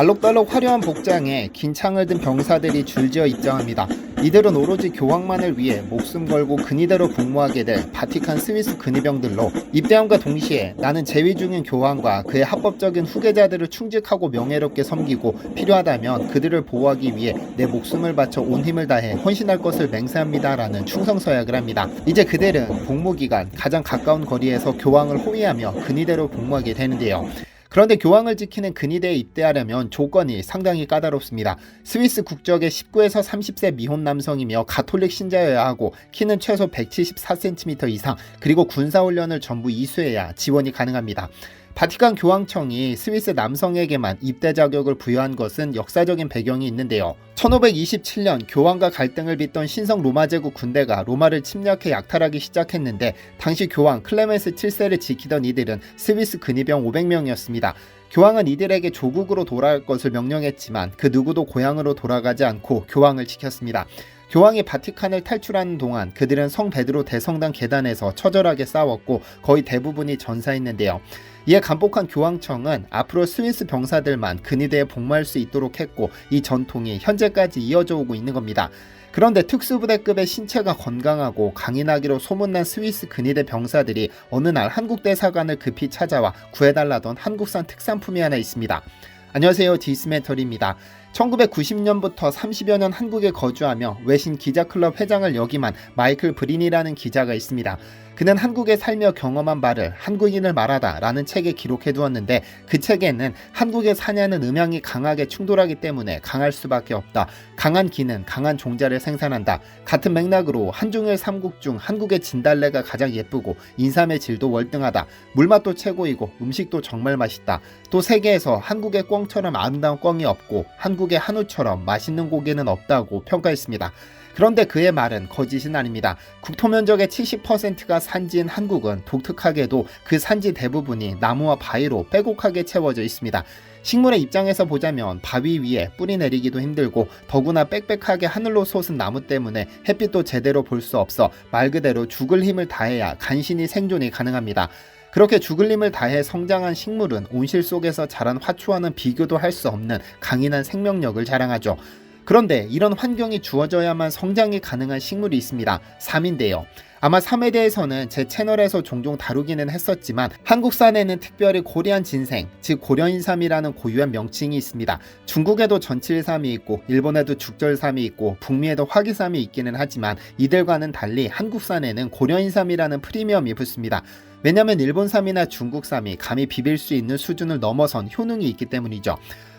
알록달록 화려한 복장에 긴 창을 든 병사들이 줄지어 입장합니다. 이들은 오로지 교황만을 위해 목숨 걸고 근위대로 복무하게 될 바티칸 스위스 근위병들로, 입대함과 동시에 나는 재위 중인 교황과 그의 합법적인 후계자들을 충직하고 명예롭게 섬기고 필요하다면 그들을 보호하기 위해 내 목숨을 바쳐 온 힘을 다해 헌신할 것을 맹세합니다 라는 충성서약을 합니다. 이제 그들은 복무기간 가장 가까운 거리에서 교황을 호위하며 근위대로 복무하게 되는데요. 그런데 교황을 지키는 근위대에 입대하려면 조건이 상당히 까다롭습니다. 스위스 국적의 19에서 30세 미혼 남성이며 가톨릭 신자여야 하고, 키는 최소 174cm 이상, 그리고 군사훈련을 전부 이수해야 지원이 가능합니다. 바티칸 교황청이 스위스 남성에게만 입대 자격을 부여한 것은 역사적인 배경이 있는데요. 1527년 교황과 갈등을 빚던 신성 로마 제국 군대가 로마를 침략해 약탈하기 시작했는데, 당시 교황 클레멘스 7세를 지키던 이들은 스위스 근위병 500명이었습니다. 교황은 이들에게 조국으로 돌아갈 것을 명령했지만 그 누구도 고향으로 돌아가지 않고 교황을 지켰습니다. 교황이 바티칸을 탈출하는 동안 그들은 성 베드로 대성당 계단에서 처절하게 싸웠고 거의 대부분이 전사했는데요. 이에 간복한 교황청은 앞으로 스위스 병사들만 근위대에 복무할 수 있도록 했고, 이 전통이 현재까지 이어져 오고 있는 겁니다. 그런데 특수부대급의 신체가 건강하고 강인하기로 소문난 스위스 근위대 병사들이 어느 날 한국 대사관을 급히 찾아와 구해달라던 한국산 특산품이 하나 있습니다. 안녕하세요, 디스메털입니다. 1990년부터 30여 년 한국에 거주하며 외신 기자클럽 회장을 역임한 마이클 브린이라는 기자가 있습니다. 그는 한국에 살며 경험한 바를 한국인을 말하다 라는 책에 기록해 두었는데, 그 책에는 한국의 사냐는 음양이 강하게 충돌하기 때문에 강할 수밖에 없다. 강한 기는 강한 종자를 생산한다. 같은 맥락으로 한중일 삼국 중 한국의 진달래가 가장 예쁘고 인삼의 질도 월등하다. 물맛도 최고이고 음식도 정말 맛있다. 또 세계에서 한국의 꿩처럼 아름다운 꿩이 없고 한국의 한우처럼 맛있는 고기는 없다고 평가했습니다. 그런데 그의 말은 거짓은 아닙니다. 국토 면적의 70%가 산지인 한국은 독특하게도 그 산지 대부분이 나무와 바위로 빼곡하게 채워져 있습니다. 식물의 입장에서 보자면 바위 위에 뿌리 내리기도 힘들고, 더구나 빽빽하게 하늘로 솟은 나무 때문에 햇빛도 제대로 볼 수 없어 말 그대로 죽을 힘을 다해야 간신히 생존이 가능합니다. 그렇게 죽을 힘을 다해 성장한 식물은 온실 속에서 자란 화초와는 비교도 할 수 없는 강인한 생명력을 자랑하죠. 그런데 이런 환경이 주어져야만 성장이 가능한 식물이 있습니다. 삼인데요. 아마 삼에 대해서는 제 채널에서 종종 다루기는 했었지만, 한국산에는 특별히 고리안 진생, 즉 고려인삼이라는 고유한 명칭이 있습니다. 중국에도 전칠삼이 있고 일본에도 죽절삼이 있고 북미에도 화기삼이 있기는 하지만, 이들과는 달리 한국산에는 고려인삼이라는 프리미엄이 붙습니다. 왜냐하면 일본삼이나 중국삼이 감히 비빌 수 있는 수준을 넘어선 효능이 있기 때문이죠.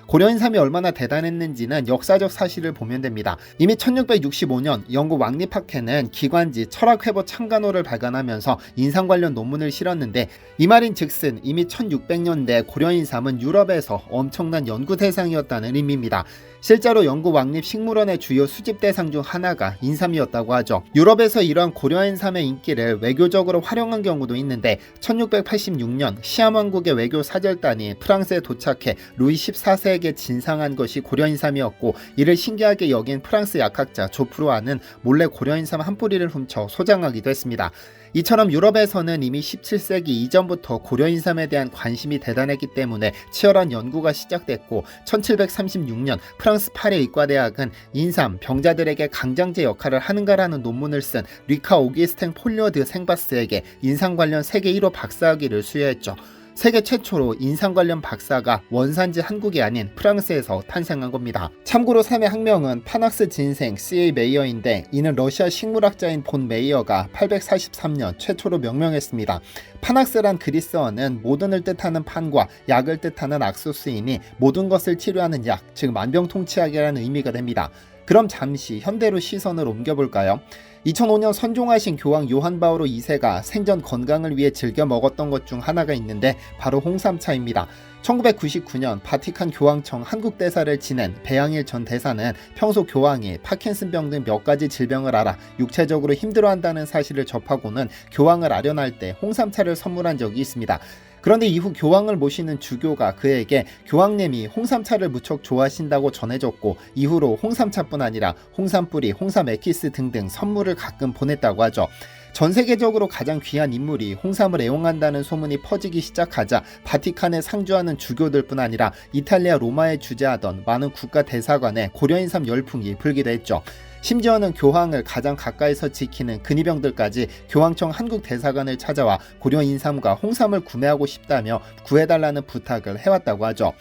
고려인삼이 얼마나 대단했는지는 역사적 사실을 보면 됩니다. 이미 1665년 영국 왕립학회는 기관지 철학회보 창간호를 발간하면서 인삼 관련 논문을 실었는데, 이 말인 즉슨 이미 1600년대 고려인삼은 유럽에서 엄청난 연구 대상이었다는 의미입니다. 실제로 영국 왕립 식물원의 주요 수집 대상 중 하나가 인삼이었다고 하죠. 유럽에서 이러한 고려인삼의 인기를 외교적으로 활용한 경우도 있는데, 1686년 시암 왕국의 외교 사절단이 프랑스에 도착해 루이 14세에게 진상한 것이 고려인삼이었고, 이를 신기하게 여긴 프랑스 약학자 조프로아는 몰래 고려인삼 한 뿌리를 훔쳐 소장하기도 했습니다. 이처럼 유럽에서는 이미 17세기 이전부터 고려인삼에 대한 관심이 대단했기 때문에 치열한 연구가 시작됐고, 1736년 프랑스 파리 의과대학은 인삼 병자들에게 강장제 역할을 하는가라는 논문을 쓴 리카 오기스텐 폴리오드 생바스에게 인삼 관련 세계 1호 박사학위를 수여했죠. 세계 최초로 인삼 관련 박사가 원산지 한국이 아닌 프랑스에서 탄생한 겁니다. 참고로 삼의 학명은 파낙스 진생 C.A. 메이어인데, 이는 러시아 식물학자인 본 메이어가 843년 최초로 명명했습니다. 파낙스란 그리스어는 모든을 뜻하는 판과 약을 뜻하는 악소스이니 모든 것을 치료하는 약, 즉 만병통치약이라는 의미가 됩니다. 그럼 잠시 현대로 시선을 옮겨볼까요? 2005년 선종하신 교황 요한 바오로 2세가 생전 건강을 위해 즐겨 먹었던 것 중 하나가 있는데, 바로 홍삼차입니다. 1999년 바티칸 교황청 한국대사를 지낸 배양일 전 대사는 평소 교황이 파킨슨병 등 몇 가지 질병을 앓아 육체적으로 힘들어한다는 사실을 접하고는 교황을 아련할 때 홍삼차를 선물한 적이 있습니다. 그런데 이후 교황을 모시는 주교가 그에게 교황님이 홍삼차를 무척 좋아하신다고 전해졌고, 이후로 홍삼차뿐 아니라 홍삼뿌리, 홍삼 에키스 등등 선물을 가끔 보냈다고 하죠. 전 세계적으로 가장 귀한 인물이 홍삼을 애용한다는 소문이 퍼지기 시작하자 바티칸에 상주하는 주교들뿐 아니라 이탈리아 로마에 주재하던 많은 국가 대사관에 고려인삼 열풍이 불기도 했죠. 심지어는 교황을 가장 가까이서 지키는 근위병들까지 교황청 한국대사관을 찾아와 고려인삼과 홍삼을 구매하고 싶다며 구해달라는 부탁을 해왔다고 하죠.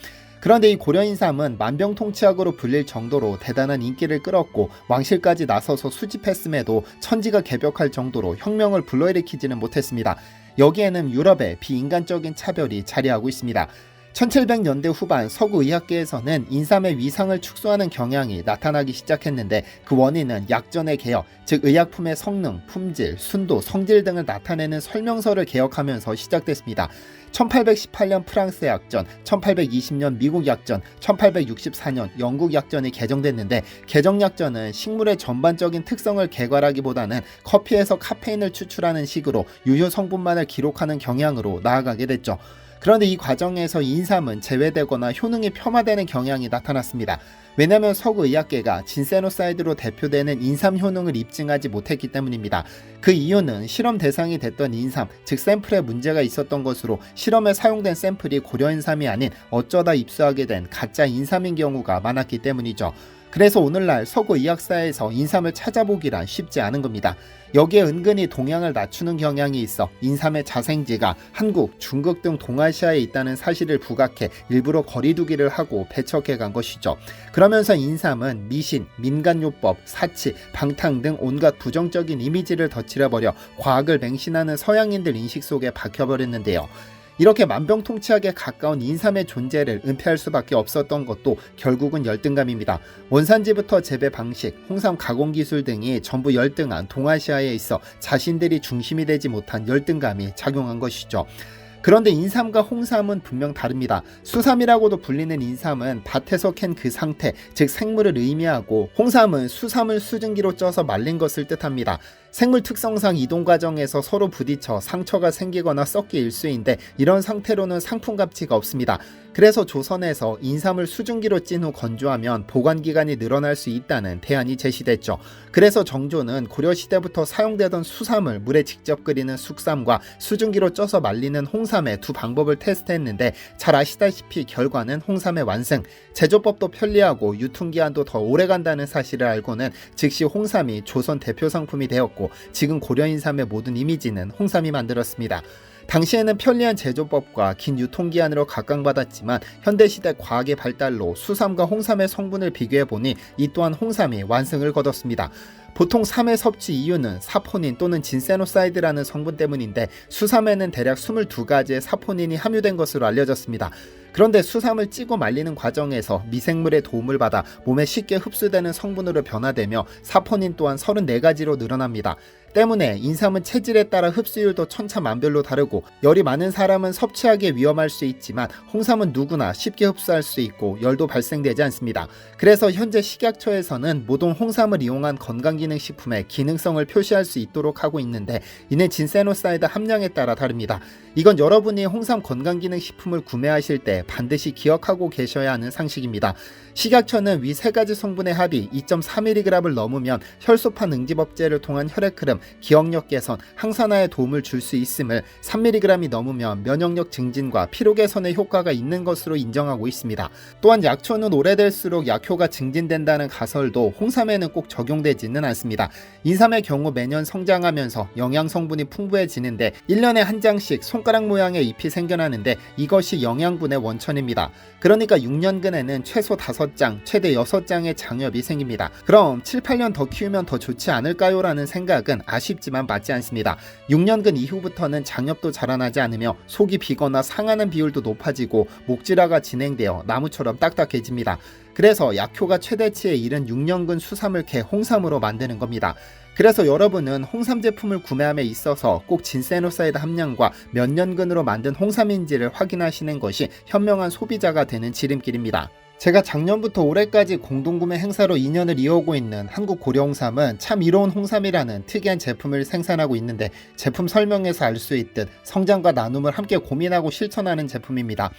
그런데 이 고려인삼은 만병통치약으로 불릴 정도로 대단한 인기를 끌었고 왕실까지 나서서 수집했음에도 천지가 개벽할 정도로 혁명을 불러일으키지는 못했습니다. 여기에는 유럽의 비인간적인 차별이 자리하고 있습니다. 1700년대 후반 서구 의학계에서는 인삼의 위상을 축소하는 경향이 나타나기 시작했는데 그 원인은 약전의 개혁, 즉 의약품의 성능, 품질, 순도, 성질 등을 나타내는 설명서를 개혁하면서 시작됐습니다. 1818년 프랑스 약전, 1820년 미국 약전, 1864년 영국 약전이 개정됐는데 개정 약전은 식물의 전반적인 특성을 개괄하기보다는 커피에서 카페인을 추출하는 식으로 유효 성분만을 기록하는 경향으로 나아가게 됐죠. 그런데 이 과정에서 인삼은 제외되거나 효능이 폄하되는 경향이 나타났습니다. 왜냐하면 서구 의학계가 진세노사이드로 대표되는 인삼 효능을 입증하지 못했기 때문입니다. 그 이유는 실험 대상이 됐던 인삼, 즉 샘플에 문제가 있었던 것으로 실험에 사용된 샘플이 고려인삼이 아닌 어쩌다 입수하게 된 가짜 인삼인 경우가 많았기 때문이죠. 그래서 오늘날 서구 의학사에서 인삼을 찾아보기란 쉽지 않은 겁니다. 여기에 은근히 동향을 낮추는 경향이 있어 인삼의 자생지가 한국, 중국 등 동아시아에 있다는 사실을 부각해 일부러 거리두기를 하고 배척해 간 것이죠. 그러면서 인삼은 미신, 민간요법, 사치, 방탕 등 온갖 부정적인 이미지를 덧칠해버려 과학을 맹신하는 서양인들 인식 속에 박혀버렸는데요. 이렇게 만병통치약에 가까운 인삼의 존재를 은폐할 수밖에 없었던 것도 결국은 열등감입니다. 원산지부터 재배 방식, 홍삼 가공기술 등이 전부 열등한 동아시아에 있어 자신들이 중심이 되지 못한 열등감이 작용한 것이죠. 그런데 인삼과 홍삼은 분명 다릅니다. 수삼이라고도 불리는 인삼은 밭에서 캔 그 상태, 즉 생물을 의미하고 홍삼은 수삼을 수증기로 쪄서 말린 것을 뜻합니다. 생물 특성상 이동 과정에서 서로 부딪혀 상처가 생기거나 썩기 일쑤인데 이런 상태로는 상품 가치가 없습니다. 그래서 조선에서 인삼을 수증기로 찐 후 건조하면 보관기간이 늘어날 수 있다는 대안이 제시됐죠. 그래서 정조는 고려시대부터 사용되던 수삼을 물에 직접 끓이는 숙삼과 수증기로 쪄서 말리는 홍삼의 두 방법을 테스트했는데 잘 아시다시피 결과는 홍삼의 완승, 제조법도 편리하고 유통기한도 더 오래간다는 사실을 알고는 즉시 홍삼이 조선 대표 상품이 되었고 지금 고려인삼의 모든 이미지는 홍삼이 만들었습니다. 당시에는 편리한 제조법과 긴 유통기한으로 각광받았지만 현대시대 과학의 발달로 수삼과 홍삼의 성분을 비교해보니 이 또한 홍삼이 완승을 거뒀습니다. 보통 삼의 섭취 이유는 사포닌 또는 진세노사이드라는 성분 때문인데 수삼에는 대략 22가지의 사포닌이 함유된 것으로 알려졌습니다. 그런데 수삼을 찌고 말리는 과정에서 미생물의 도움을 받아 몸에 쉽게 흡수되는 성분으로 변화되며 사포닌 또한 34가지로 늘어납니다. 때문에 인삼은 체질에 따라 흡수율도 천차만별로 다르고 열이 많은 사람은 섭취하기에 위험할 수 있지만 홍삼은 누구나 쉽게 흡수할 수 있고 열도 발생되지 않습니다. 그래서 현재 식약처에서는 모든 홍삼을 이용한 건강기능식품의 기능성을 표시할 수 있도록 하고 있는데 이는 진세노사이드 함량에 따라 다릅니다. 이건 여러분이 홍삼 건강기능식품을 구매하실 때 반드시 기억하고 계셔야 하는 상식입니다. 식약처는 위 3가지 성분의 합이 2.4mg을 넘으면 혈소판 응집업제를 통한 혈액 흐름, 기억력 개선, 항산화에 도움을 줄 수 있음을 3mg이 넘으면 면역력 증진과 피로 개선에 효과가 있는 것으로 인정하고 있습니다. 또한 약초는 오래될수록 약효가 증진된다는 가설도 홍삼에는 꼭 적용되지는 않습니다. 인삼의 경우 매년 성장하면서 영양 성분이 풍부해지는데 1년에 한 장씩 손가락 모양의 잎이 생겨나는데 이것이 영양분의 원천입니다. 그러니까 6년근에는 최소 5장, 최대 6장의 장엽이 생깁니다. 그럼 7, 8년 더 키우면 더 좋지 않을까요? 라는 생각은 아쉽지만 맞지 않습니다. 6년근 이후부터는 장엽도 자라나지 않으며 속이 비거나 상하는 비율도 높아지고 목질화가 진행되어 나무처럼 딱딱해집니다. 그래서 약효가 최대치에 이른 6년근 수삼을 캐 홍삼으로 만드는 겁니다. 그래서 여러분은 홍삼 제품을 구매함에 있어서 꼭 진세노사이드 함량과 몇 년근으로 만든 홍삼인지를 확인하시는 것이 현명한 소비자가 되는 지름길입니다. 제가 작년부터 올해까지 공동구매 행사로 인연을 이어오고 있는 한국 고려홍삼은 참 이로운 홍삼이라는 특이한 제품을 생산하고 있는데 제품 설명에서 알 수 있듯 성장과 나눔을 함께 고민하고 실천하는 제품입니다.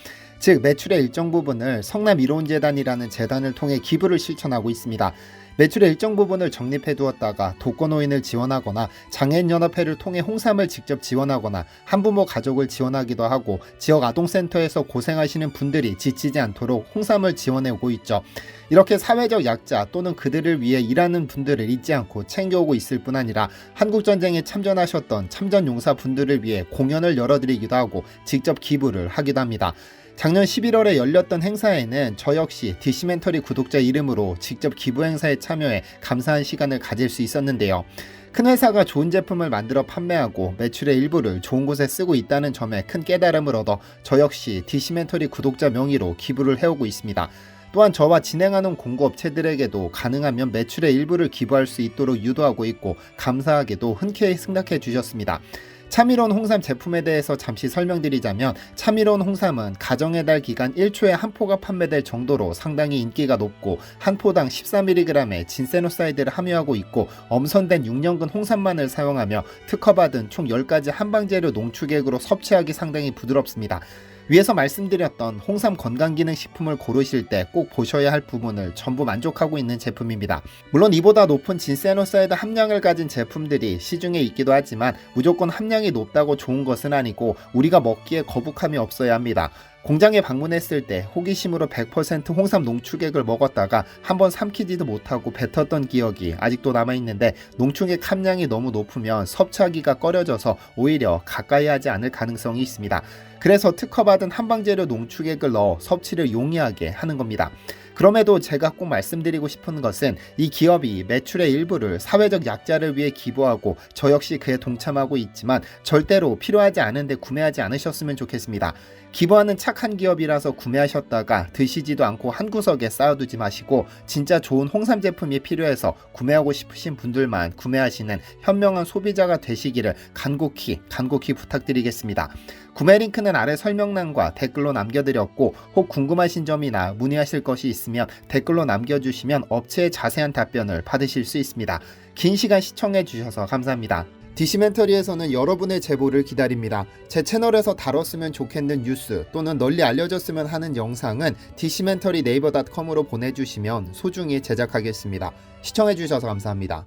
즉 매출의 일정 부분을 성남이로운재단이라는 재단을 통해 기부를 실천하고 있습니다. 매출의 일정 부분을 적립해 두었다가 독거노인을 지원하거나 장애인연합회를 통해 홍삼을 직접 지원하거나 한부모 가족을 지원하기도 하고 지역 아동센터에서 고생하시는 분들이 지치지 않도록 홍삼을 지원해오고 있죠. 이렇게 사회적 약자 또는 그들을 위해 일하는 분들을 잊지 않고 챙겨오고 있을 뿐 아니라 한국전쟁에 참전하셨던 참전용사분들을 위해 공연을 열어드리기도 하고 직접 기부를 하기도 합니다. 작년 11월에 열렸던 행사에는 저 역시 디시멘터리 구독자 이름으로 직접 기부 행사에 참여해 감사한 시간을 가질 수 있었는데요. 큰 회사가 좋은 제품을 만들어 판매하고 매출의 일부를 좋은 곳에 쓰고 있다는 점에 큰 깨달음을 얻어 저 역시 디시멘터리 구독자 명의로 기부를 해오고 있습니다. 또한 저와 진행하는 공구업체들에게도 가능하면 매출의 일부를 기부할 수 있도록 유도하고 있고 감사하게도 흔쾌히 승낙해 주셨습니다. 참이로운 홍삼 제품에 대해서 잠시 설명드리자면 참이로운 홍삼은 가정의 달 기간 1초에 한 포가 판매될 정도로 상당히 인기가 높고 한 포당 14mg의 진세노사이드를 함유하고 있고 엄선된 6년근 홍삼만을 사용하며 특허받은 총 10가지 한방재료 농축액으로 섭취하기 상당히 부드럽습니다. 위에서 말씀드렸던 홍삼 건강기능식품을 고르실 때 꼭 보셔야 할 부분을 전부 만족하고 있는 제품입니다. 물론 이보다 높은 진세노사이드 함량을 가진 제품들이 시중에 있기도 하지만 무조건 함량이 높다고 좋은 것은 아니고 우리가 먹기에 거북함이 없어야 합니다. 공장에 방문했을 때 호기심으로 100% 홍삼 농축액을 먹었다가 한번 삼키지도 못하고 뱉었던 기억이 아직도 남아있는데 농축액 함량이 너무 높으면 섭취하기가 꺼려져서 오히려 가까이 하지 않을 가능성이 있습니다. 그래서 특허받은 한방재료 농축액을 넣어 섭취를 용이하게 하는 겁니다. 그럼에도 제가 꼭 말씀드리고 싶은 것은 이 기업이 매출의 일부를 사회적 약자를 위해 기부하고 저 역시 그에 동참하고 있지만 절대로 필요하지 않은데 구매하지 않으셨으면 좋겠습니다. 기부하는 착한 기업이라서 구매하셨다가 드시지도 않고 한 구석에 쌓아두지 마시고 진짜 좋은 홍삼 제품이 필요해서 구매하고 싶으신 분들만 구매하시는 현명한 소비자가 되시기를 간곡히 부탁드리겠습니다. 구매 링크는 아래 설명란과 댓글로 남겨드렸고 혹 궁금하신 점이나 문의하실 것이 있으면 댓글로 남겨주시면 업체의 자세한 답변을 받으실 수 있습니다. 긴 시간 시청해주셔서 감사합니다. 디시멘터리에서는 여러분의 제보를 기다립니다. 제 채널에서 다뤘으면 좋겠는 뉴스 또는 널리 알려졌으면 하는 영상은 디시멘터리 네이버.com으로 보내주시면 소중히 제작하겠습니다. 시청해주셔서 감사합니다.